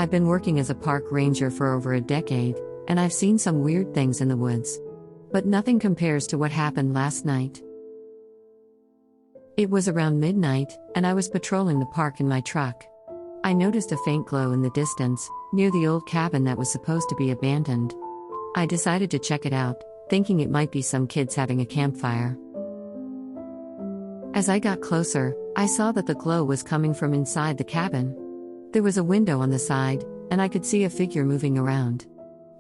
I've been working as a park ranger for over a decade, and I've seen some weird things in the woods. But nothing compares to what happened last night. It was around midnight, and I was patrolling the park in my truck. I noticed a faint glow in the distance, near the old cabin that was supposed to be abandoned. I decided to check it out, thinking it might be some kids having a campfire. As I got closer, I saw that the glow was coming from inside the cabin. There was a window on the side, and I could see a figure moving around.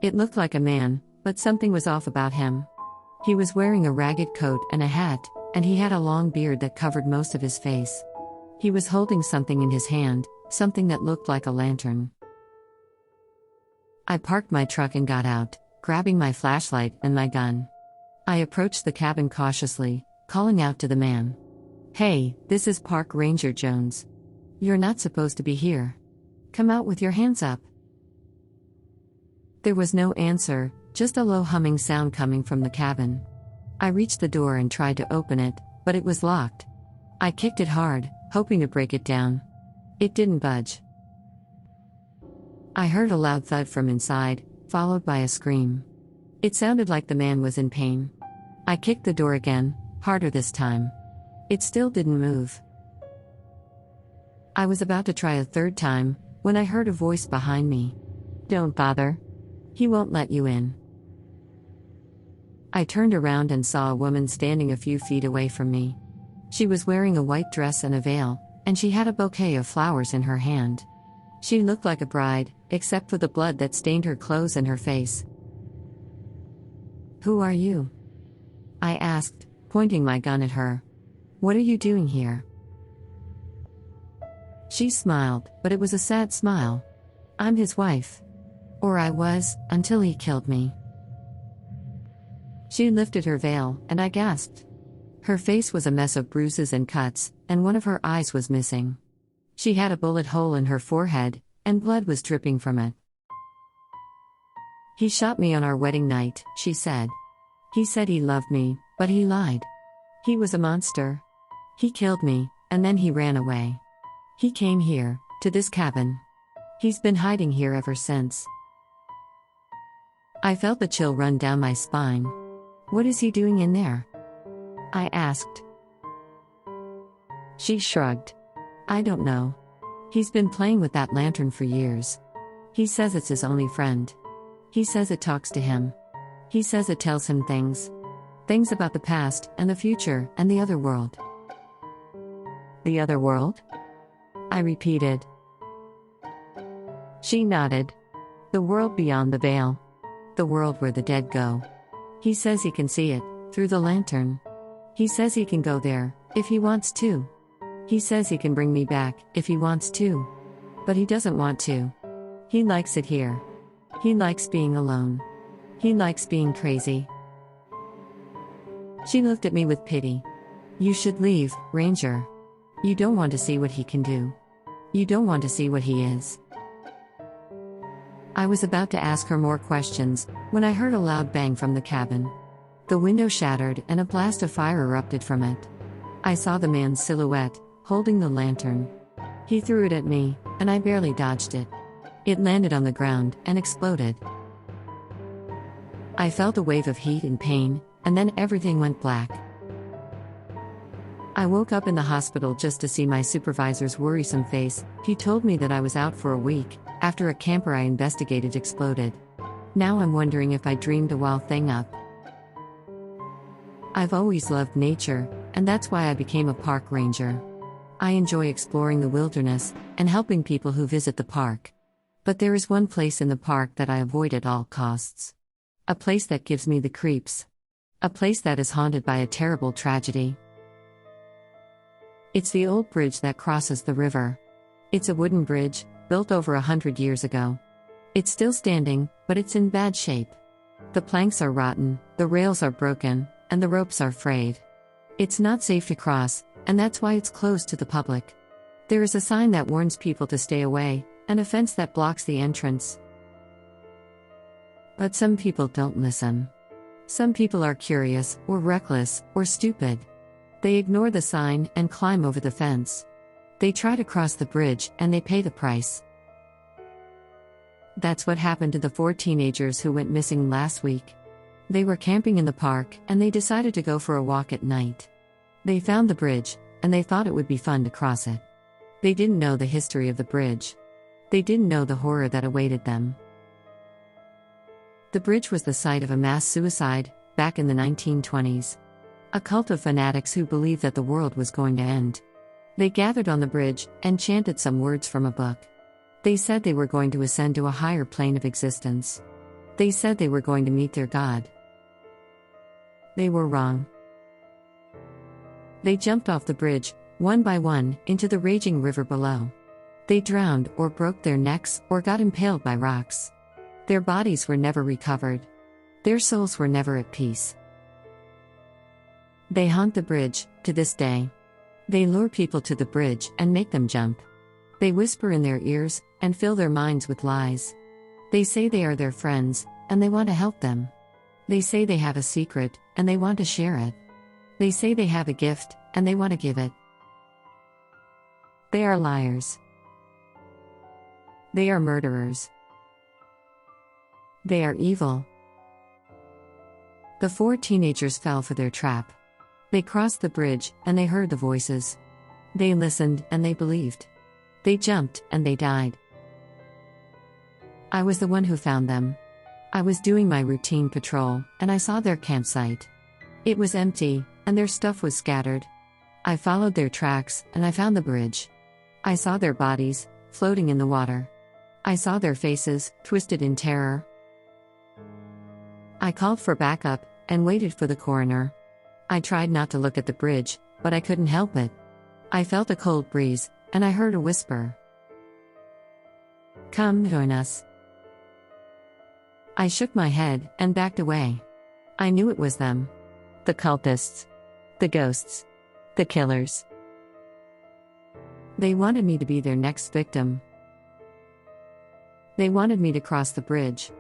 It looked like a man, but something was off about him. He was wearing a ragged coat and a hat, and he had a long beard that covered most of his face. He was holding something in his hand, something that looked like a lantern. I parked my truck and got out, grabbing my flashlight and my gun. I approached the cabin cautiously, calling out to the man. "Hey, this is Park Ranger Jones. You're not supposed to be here. Come out with your hands up." There was no answer, just a low humming sound coming from the cabin. I reached the door and tried to open it, but it was locked. I kicked it hard, hoping to break it down. It didn't budge. I heard a loud thud from inside, followed by a scream. It sounded like the man was in pain. I kicked the door again, harder this time. It still didn't move. I was about to try a third time, when I heard a voice behind me. "Don't bother. He won't let you in." I turned around and saw a woman standing a few feet away from me. She was wearing a white dress and a veil, and she had a bouquet of flowers in her hand. She looked like a bride, except for the blood that stained her clothes and her face. "Who are you?" I asked, pointing my gun at her. "What are you doing here?" She smiled, but it was a sad smile. "I'm his wife. Or I was, until he killed me." She lifted her veil, and I gasped. Her face was a mess of bruises and cuts, and one of her eyes was missing. She had a bullet hole in her forehead, and blood was dripping from it. "He shot me on our wedding night," she said. "He said he loved me, but he lied. He was a monster. He killed me, and then he ran away. He came here, to this cabin. He's been hiding here ever since." I felt the chill run down my spine. "What is he doing in there?" I asked. She shrugged. "I don't know. He's been playing with that lantern for years. He says it's his only friend. He says it talks to him. He says it tells him things. Things about the past, and the future, and the other world." "The other world?" I repeated. She nodded. "The world beyond the veil. The world where the dead go. He says he can see it, through the lantern. He says he can go there, if he wants to. He says he can bring me back, if he wants to. But he doesn't want to. He likes it here. He likes being alone. He likes being crazy." She looked at me with pity. "You should leave, Ranger. You don't want to see what he can do. You don't want to see what he is." I was about to ask her more questions, when I heard a loud bang from the cabin. The window shattered and a blast of fire erupted from it. I saw the man's silhouette, holding the lantern. He threw it at me, and I barely dodged it. It landed on the ground and exploded. I felt a wave of heat and pain, and then everything went black. I woke up in the hospital just to see my supervisor's worrisome face. He told me that I was out for a week, after a camper I investigated exploded. Now I'm wondering if I dreamed the wild thing up. I've always loved nature, and that's why I became a park ranger. I enjoy exploring the wilderness, and helping people who visit the park. But there is one place in the park that I avoid at all costs. A place that gives me the creeps. A place that is haunted by a terrible tragedy. It's the old bridge that crosses the river. It's a wooden bridge, built over 100 years ago. It's still standing, but it's in bad shape. The planks are rotten, the rails are broken, and the ropes are frayed. It's not safe to cross, and that's why it's closed to the public. There is a sign that warns people to stay away, and a fence that blocks the entrance. But some people don't listen. Some people are curious, or reckless, or stupid. They ignore the sign and climb over the fence. They try to cross the bridge and they pay the price. That's what happened to the 4 teenagers who went missing last week. They were camping in the park, and they decided to go for a walk at night. They found the bridge, and they thought it would be fun to cross it. They didn't know the history of the bridge. They didn't know the horror that awaited them. The bridge was the site of a mass suicide, back in the 1920s. A cult of fanatics who believed that the world was going to end. They gathered on the bridge, and chanted some words from a book. They said they were going to ascend to a higher plane of existence. They said they were going to meet their God. They were wrong. They jumped off the bridge, one by one, into the raging river below. They drowned, or broke their necks, or got impaled by rocks. Their bodies were never recovered. Their souls were never at peace. They haunt the bridge, to this day. They lure people to the bridge and make them jump. They whisper in their ears, and fill their minds with lies. They say they are their friends, and they want to help them. They say they have a secret, and they want to share it. They say they have a gift, and they want to give it. They are liars. They are murderers. They are evil. The 4 teenagers fell for their trap. They crossed the bridge, and they heard the voices. They listened, and they believed. They jumped, and they died. I was the one who found them. I was doing my routine patrol, and I saw their campsite. It was empty, and their stuff was scattered. I followed their tracks, and I found the bridge. I saw their bodies, floating in the water. I saw their faces, twisted in terror. I called for backup, and waited for the coroner. I tried not to look at the bridge, but I couldn't help it. I felt a cold breeze, and I heard a whisper. Come join us. I shook my head, and backed away. I knew it was them. The cultists. The ghosts. The killers. They wanted me to be their next victim. They wanted me to cross the bridge.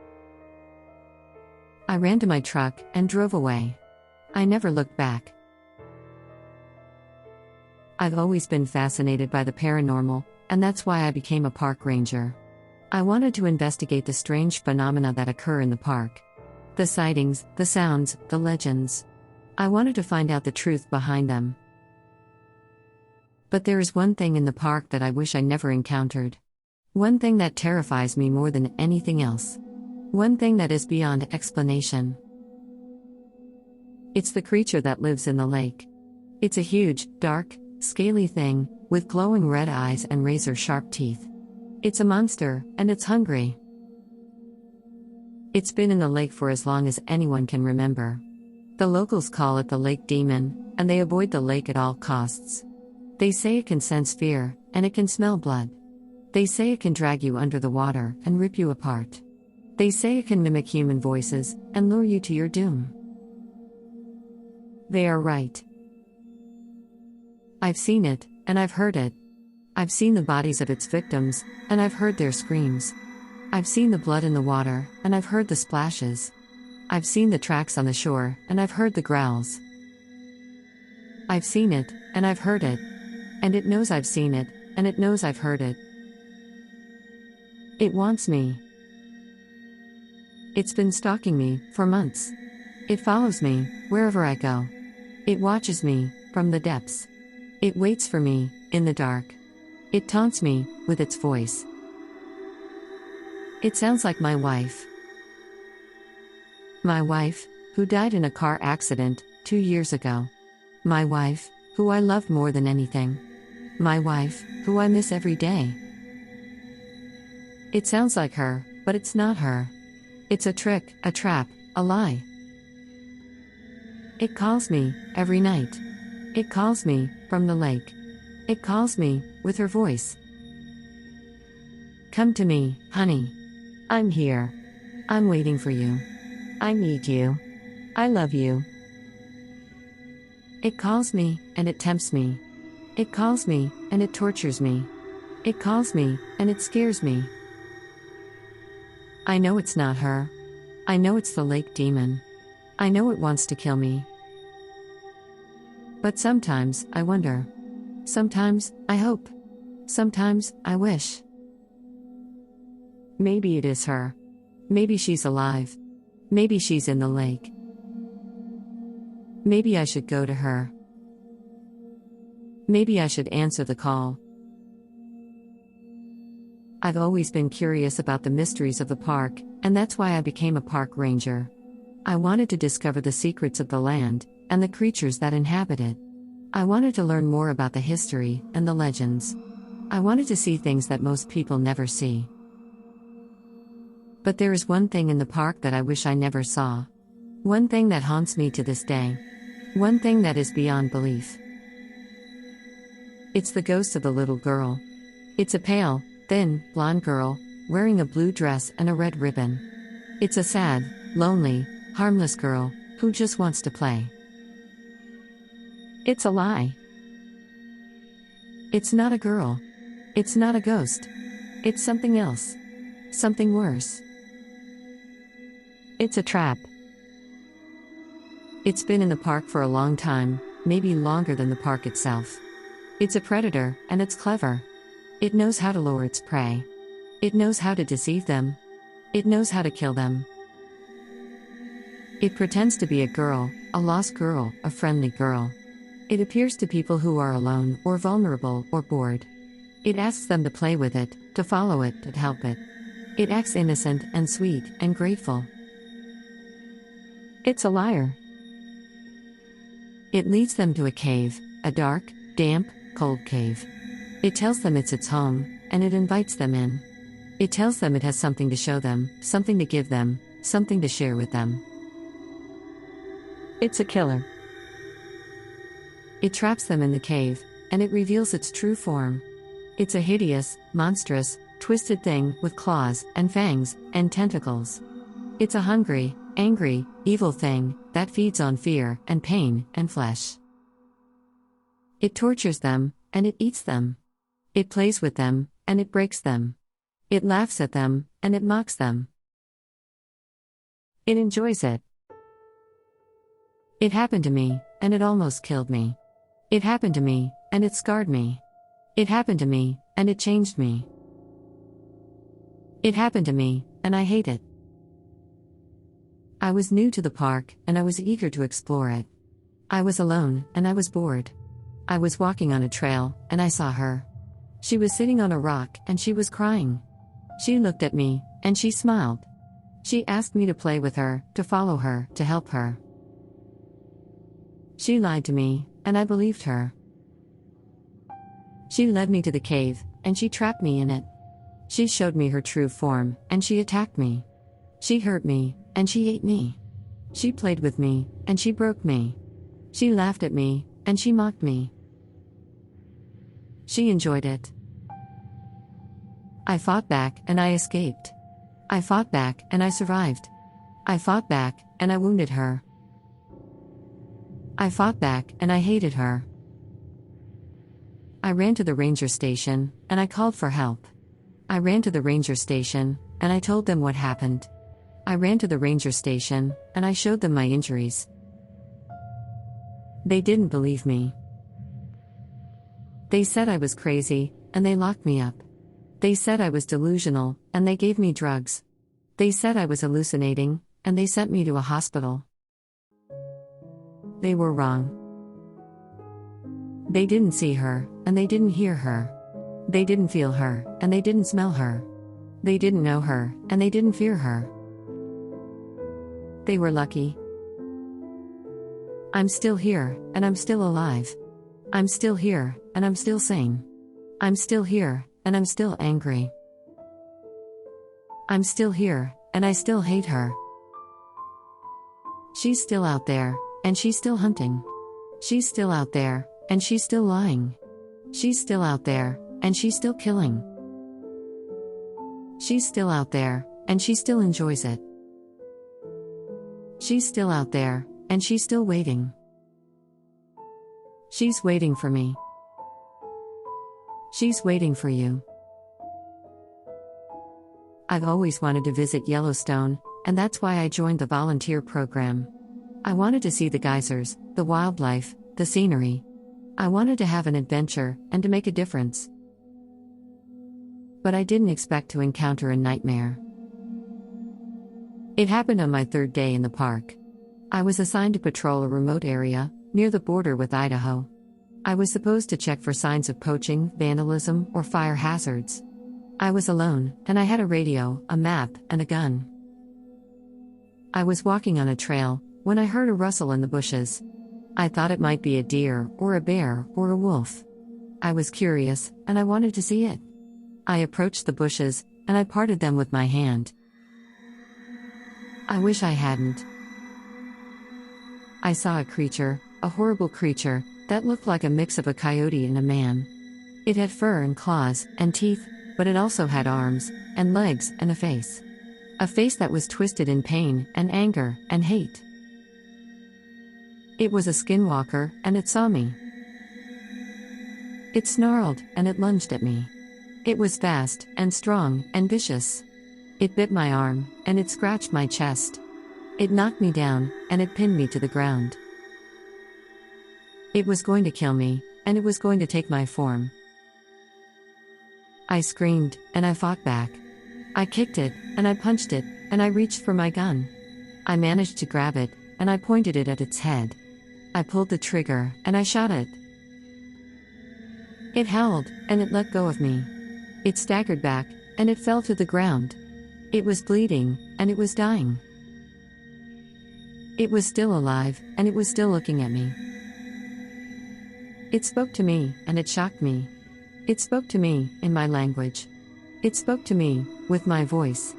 I ran to my truck, and drove away. I never looked back. I've always been fascinated by the paranormal, and that's why I became a park ranger. I wanted to investigate the strange phenomena that occur in the park. The sightings, the sounds, the legends. I wanted to find out the truth behind them. But there is one thing in the park that I wish I never encountered. One thing that terrifies me more than anything else. One thing that is beyond explanation. It's the creature that lives in the lake. It's a huge, dark, scaly thing, with glowing red eyes and razor-sharp teeth. It's a monster, and it's hungry. It's been in the lake for as long as anyone can remember. The locals call it the lake demon, and they avoid the lake at all costs. They say it can sense fear, and it can smell blood. They say it can drag you under the water and rip you apart. They say it can mimic human voices, and lure you to your doom. They are right. I've seen it, and I've heard it. I've seen the bodies of its victims, and I've heard their screams. I've seen the blood in the water, and I've heard the splashes. I've seen the tracks on the shore, and I've heard the growls. I've seen it, and I've heard it. And it knows I've seen it, and it knows I've heard it. It wants me. It's been stalking me, for months. It follows me, wherever I go. It watches me, from the depths. It waits for me, in the dark. It taunts me, with its voice. It sounds like my wife. My wife, who died in a car accident, 2 years ago. My wife, who I loved more than anything. My wife, who I miss every day. It sounds like her, but it's not her. It's a trick, a trap, a lie. It calls me, every night. It calls me, from the lake. It calls me, with her voice. Come to me, honey. I'm here. I'm waiting for you. I need you. I love you. It calls me, and it tempts me. It calls me, and it tortures me. It calls me, and it scares me. I know it's not her. I know it's the lake demon. I know it wants to kill me. But sometimes, I wonder. Sometimes, I hope. Sometimes, I wish. Maybe it is her. Maybe she's alive. Maybe she's in the lake. Maybe I should go to her. Maybe I should answer the call. I've always been curious about the mysteries of the park, and that's why I became a park ranger. I wanted to discover the secrets of the land, and the creatures that inhabit it. I wanted to learn more about the history and the legends. I wanted to see things that most people never see. But there is one thing in the park that I wish I never saw. One thing that haunts me to this day. One thing that is beyond belief. It's the ghost of the little girl. It's a pale, thin, blonde girl, wearing a blue dress and a red ribbon. It's a sad, lonely, harmless girl, who just wants to play. It's a lie. It's not a girl. It's not a ghost. It's something else. Something worse. It's a trap. It's been in the park for a long time, maybe longer than the park itself. It's a predator, and it's clever. It knows how to lure its prey. It knows how to deceive them. It knows how to kill them. It pretends to be a girl, a lost girl, a friendly girl. It appears to people who are alone, or vulnerable, or bored. It asks them to play with it, to follow it, to help it. It acts innocent and sweet and grateful. It's a liar. It leads them to a cave, a dark, damp, cold cave. It tells them it's its home, and it invites them in. It tells them it has something to show them, something to give them, something to share with them. It's a killer. It traps them in the cave, and it reveals its true form. It's a hideous, monstrous, twisted thing with claws and fangs and tentacles. It's a hungry, angry, evil thing that feeds on fear and pain and flesh. It tortures them, and it eats them. It plays with them, and it breaks them. It laughs at them, and it mocks them. It enjoys it. It happened to me, and it almost killed me. It happened to me, and it scarred me. It happened to me, and it changed me. It happened to me, and I hate it. I was new to the park, and I was eager to explore it. I was alone, and I was bored. I was walking on a trail, and I saw her. She was sitting on a rock, and she was crying. She looked at me, and she smiled. She asked me to play with her, to follow her, to help her. She lied to me, and I believed her. She led me to the cave, and she trapped me in it. She showed me her true form, and she attacked me. She hurt me, and she ate me. She played with me, and she broke me. She laughed at me, and she mocked me. She enjoyed it. I fought back, and I escaped. I fought back, and I survived. I fought back, and I wounded her. I fought back, and I hated her. I ran to the ranger station, and I called for help. I ran to the ranger station, and I told them what happened. I ran to the ranger station, and I showed them my injuries. They didn't believe me. They said I was crazy, and they locked me up. They said I was delusional, and they gave me drugs. They said I was hallucinating, and they sent me to a hospital. They were wrong. They didn't see her, and they didn't hear her. They didn't feel her, and they didn't smell her. They didn't know her, and they didn't fear her. They were lucky. I'm still here, and I'm still alive. I'm still here, and I'm still sane. I'm still here, and I'm still angry. I'm still here, and I still hate her. She's still out there, and she's still hunting. She's still out there, and she's still lying. She's still out there, and she's still killing. She's still out there, and she still enjoys it. She's still out there, and she's still waiting. She's waiting for me. She's waiting for you. I've always wanted to visit Yellowstone, and that's why I joined the volunteer program. I wanted to see the geysers, the wildlife, the scenery. I wanted to have an adventure, and to make a difference. But I didn't expect to encounter a nightmare. It happened on my third day in the park. I was assigned to patrol a remote area, near the border with Idaho. I was supposed to check for signs of poaching, vandalism, or fire hazards. I was alone, and I had a radio, a map, and a gun. I was walking on a trail, when I heard a rustle in the bushes. I thought it might be a deer, or a bear, or a wolf. I was curious, and I wanted to see it. I approached the bushes, and I parted them with my hand. I wish I hadn't. I saw a creature, a horrible creature, that looked like a mix of a coyote and a man. It had fur and claws, and teeth, but it also had arms, and legs, and a face. A face that was twisted in pain, and anger, and hate. It was a skinwalker, and it saw me. It snarled, and it lunged at me. It was fast, and strong, and vicious. It bit my arm, and it scratched my chest. It knocked me down, and it pinned me to the ground. It was going to kill me, and it was going to take my form. I screamed, and I fought back. I kicked it, and I punched it, and I reached for my gun. I managed to grab it, and I pointed it at its head. I pulled the trigger, and I shot it. It howled, and it let go of me. It staggered back, and it fell to the ground. It was bleeding, and it was dying. It was still alive, and it was still looking at me. It spoke to me, and it shocked me. It spoke to me, in my language. It spoke to me, with my voice.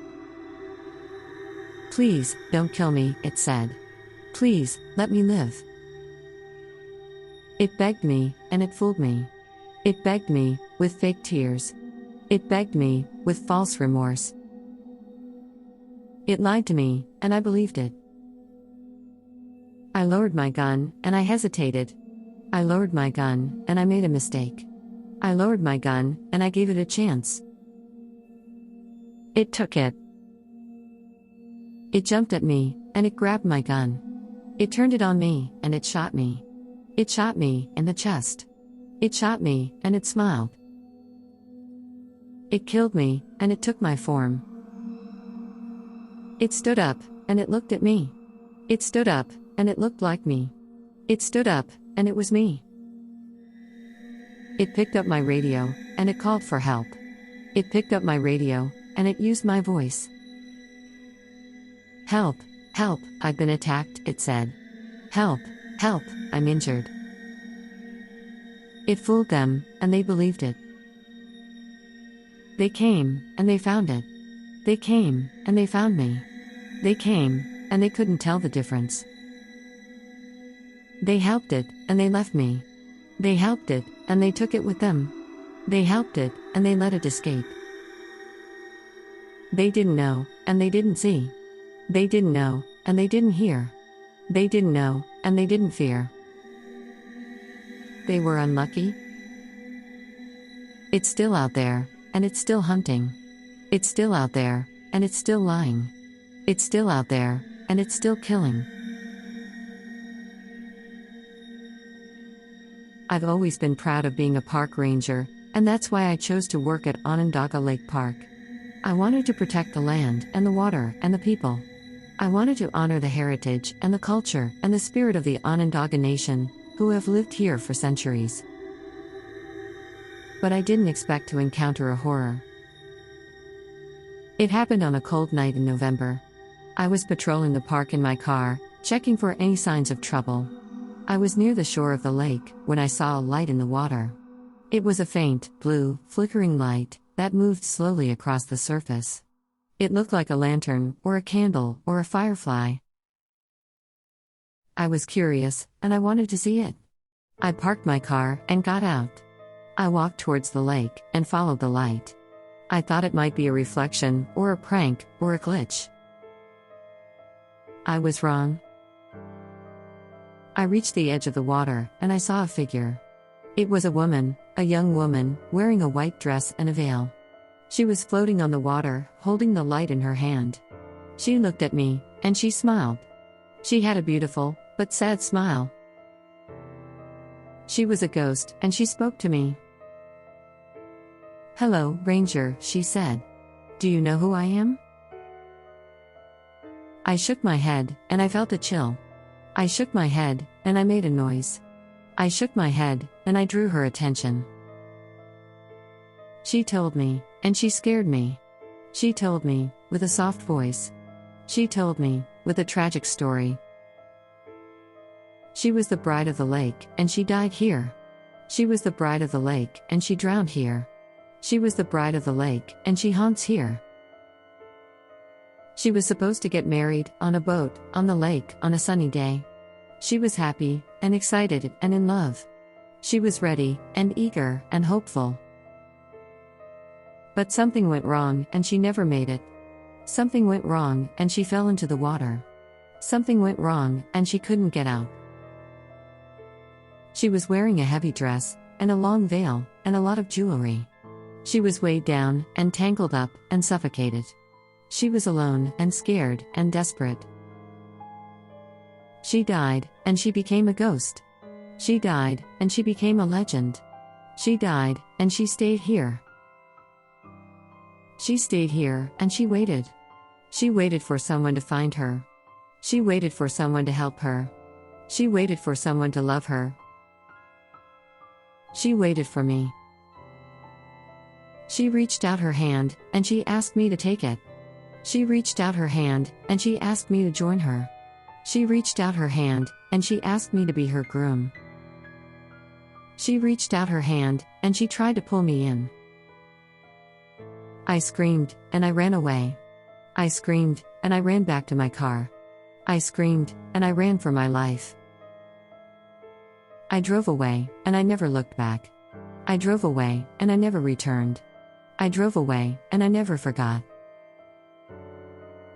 "Please, don't kill me," it said. "Please, let me live." It begged me, and it fooled me. It begged me, with fake tears. It begged me, with false remorse. It lied to me, and I believed it. I lowered my gun, and I hesitated. I lowered my gun, and I made a mistake. I lowered my gun, and I gave it a chance. It took it. It jumped at me, and it grabbed my gun. It turned it on me, and it shot me. It shot me, in the chest. It shot me, and it smiled. It killed me, and it took my form. It stood up, and it looked at me. It stood up, and it looked like me. It stood up, and it was me. It picked up my radio, and it called for help. It picked up my radio, and it used my voice. "Help, help, I've been attacked," it said. "Help, help, I'm injured." It fooled them, and they believed it. They came, and they found it. They came, and they found me. They came, and they couldn't tell the difference. They helped it, and they left me. They helped it, and they took it with them. They helped it, and they let it escape. They didn't know, and they didn't see. They didn't know, and they didn't hear. They didn't know, and they didn't fear. They were unlucky. It's still out there, and it's still hunting. It's still out there, and it's still lying. It's still out there, and it's still killing. I've always been proud of being a park ranger, and that's why I chose to work at Onondaga Lake Park. I wanted to protect the land, and the water, and the people. I wanted to honor the heritage, and the culture, and the spirit of the Onondaga Nation, who have lived here for centuries. But I didn't expect to encounter a horror. It happened on a cold night in November. I was patrolling the park in my car, checking for any signs of trouble. I was near the shore of the lake, when I saw a light in the water. It was a faint, blue, flickering light, that moved slowly across the surface. It looked like a lantern, or a candle, or a firefly. I was curious, and I wanted to see it. I parked my car, and got out. I walked towards the lake, and followed the light. I thought it might be a reflection, or a prank, or a glitch. I was wrong. I reached the edge of the water, and I saw a figure. It was a woman, a young woman, wearing a white dress and a veil. She was floating on the water, holding the light in her hand. She looked at me, and she smiled. She had a beautiful, but sad smile. She was a ghost, and she spoke to me. "Hello, Ranger," she said. "Do you know who I am?" I shook my head, and I felt a chill. I shook my head, and I made a noise. I shook my head, and I drew her attention. She told me, and she scared me. She told me, with a soft voice. She told me, with a tragic story. She was the bride of the lake, and she died here. She was the bride of the lake, and she drowned here. She was the bride of the lake, and she haunts here. She was supposed to get married, on a boat, on the lake, on a sunny day. She was happy, and excited, and in love. She was ready, and eager, and hopeful. But something went wrong, and she never made it. Something went wrong, and she fell into the water. Something went wrong, and she couldn't get out. She was wearing a heavy dress, and a long veil, and a lot of jewelry. She was weighed down, and tangled up, and suffocated. She was alone, and scared, and desperate. She died, and she became a ghost. She died, and she became a legend. She died, and she stayed here. She stayed here, and she waited. She waited for someone to find her. She waited for someone to help her. She waited for someone to love her. She waited for me. She reached out her hand, and she asked me to take it. She reached out her hand, and she asked me to join her. She reached out her hand, and she asked me to be her groom. She reached out her hand, and she tried to pull me in. I screamed, and I ran away. I screamed, and I ran back to my car. I screamed, and I ran for my life. I drove away, and I never looked back. I drove away, and I never returned. I drove away, and I never forgot.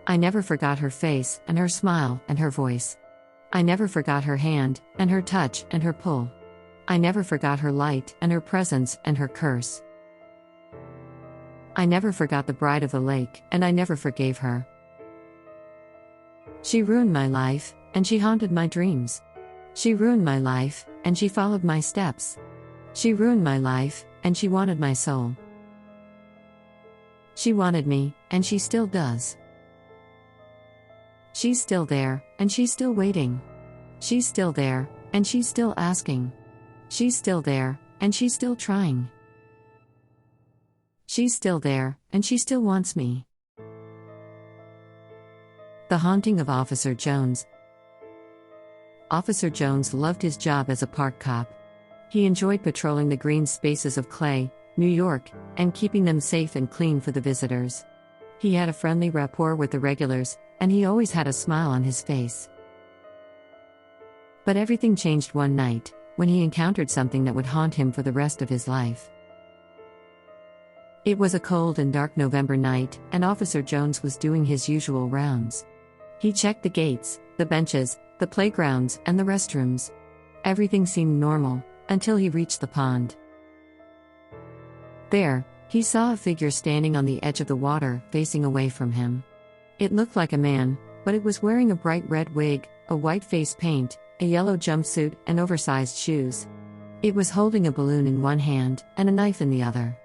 I never forgot her face, and her smile, and her voice. I never forgot her hand, and her touch, and her pull. I never forgot her light, and her presence, and her curse. I never forgot the bride of the lake, and I never forgave her. She ruined my life, and she haunted my dreams. She ruined my life, and she followed my steps. She ruined my life, and she wanted my soul. She wanted me, and she still does. She's still there, and she's still waiting. She's still there, and she's still asking. She's still there, and she's still trying. She's still there, and she still wants me. The Haunting of Officer Jones. Officer Jones loved his job as a park cop. He enjoyed patrolling the green spaces of Clay, New York, and keeping them safe and clean for the visitors. He had a friendly rapport with the regulars, and he always had a smile on his face. But everything changed one night, when he encountered something that would haunt him for the rest of his life. It was a cold and dark November night, and Officer Jones was doing his usual rounds. He checked the gates, the benches, the playgrounds, and the restrooms. Everything seemed normal, until he reached the pond. There, he saw a figure standing on the edge of the water, facing away from him. It looked like a man, but it was wearing a bright red wig, a white face paint, a yellow jumpsuit, and oversized shoes. It was holding a balloon in one hand, and a knife in the other.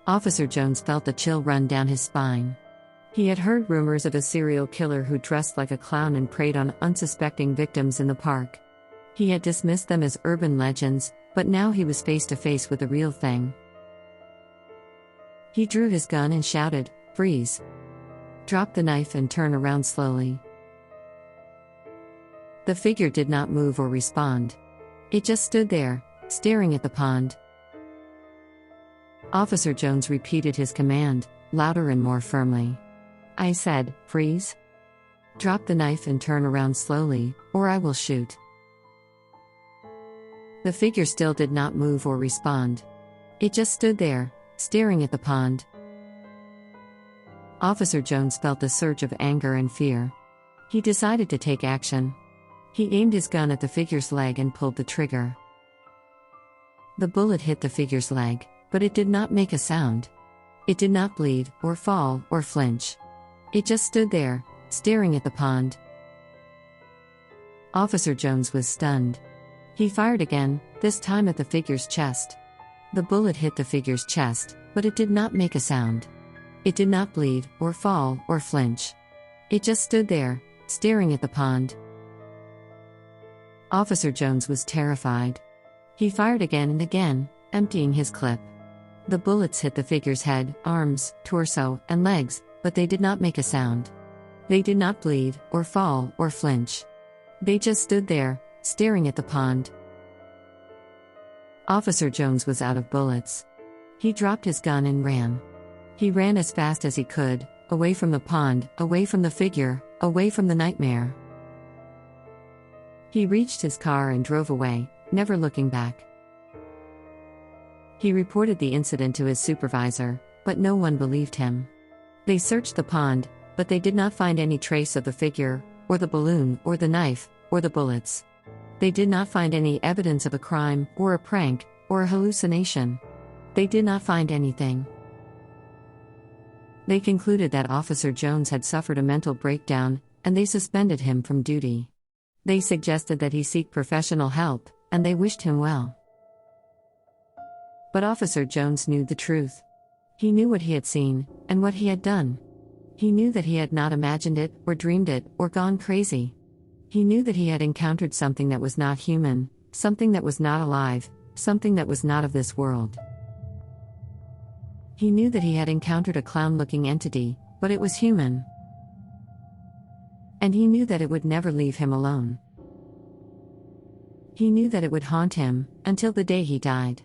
Officer Jones felt a chill run down his spine. He had heard rumors of a serial killer who dressed like a clown and preyed on unsuspecting victims in the park. He had dismissed them as urban legends, but now he was face to face with the real thing. He drew his gun and shouted, "Freeze! Drop the knife and turn around slowly." The figure did not move or respond. It just stood there, staring at the pond. Officer Jones repeated his command, louder and more firmly. I said, "Freeze! Drop the knife and turn around slowly, or I will shoot." The figure still did not move or respond. It just stood there, staring at the pond. Officer Jones felt a surge of anger and fear. He decided to take action. He aimed his gun at the figure's leg and pulled the trigger. The bullet hit the figure's leg, but it did not make a sound. It did not bleed, or fall, or flinch. It just stood there, staring at the pond. Officer Jones was stunned. He fired again, this time at the figure's chest. The bullet hit the figure's chest, but it did not make a sound. It did not bleed, or fall, or flinch. It just stood there, staring at the pond. Officer Jones was terrified. He fired again and again, emptying his clip. The bullets hit the figure's head, arms, torso, and legs, but they did not make a sound. They did not bleed, or fall, or flinch. They just stood there, staring at the pond. Officer Jones was out of bullets. He dropped his gun and ran. He ran as fast as he could, away from the pond, away from the figure, away from the nightmare. He reached his car and drove away, never looking back. He reported the incident to his supervisor, but no one believed him. They searched the pond, but they did not find any trace of the figure, or the balloon, or the knife, or the bullets. They did not find any evidence of a crime, or a prank, or a hallucination. They did not find anything. They concluded that Officer Jones had suffered a mental breakdown, and they suspended him from duty. They suggested that he seek professional help, and they wished him well. But Officer Jones knew the truth. He knew what he had seen, and what he had done. He knew that he had not imagined it, or dreamed it, or gone crazy. He knew that he had encountered something that was not human, something that was not alive, something that was not of this world. He knew that he had encountered a clown-looking entity, but it was human. And he knew that it would never leave him alone. He knew that it would haunt him, until the day he died.